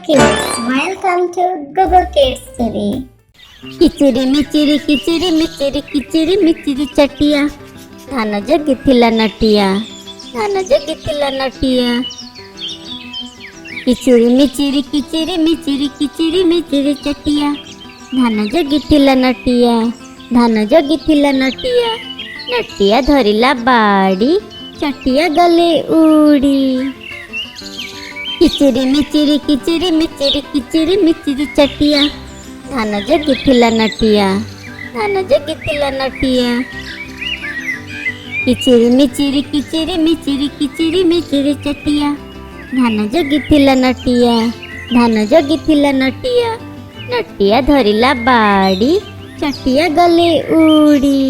kids, welcome to Gugu Kids TV. किचिरी मिचिरी किचिरी मिचिरी किचिरी मिचिरी चटिया धान जगिथिला नटिया धान जगिथिला नटिया किचिरी मिचिरी किचिरी मिचिरी चटिया धान जगिथिला नटिया धान जगिथिला नटिया नटिया धरिला बाड़ी चटिया गले उड़ी किचिरी मिचिरी किचिरी मिचिरी चटिया धान जगिथिला नटिया धान जगिथिला नटिया किचिरी मिचिरी किचिरी मिचिरी चटिया धान जगिथिला नटिया धान जगिथिला नटिया नटिया धरिला बाड़ी चटिया गले उड़ी।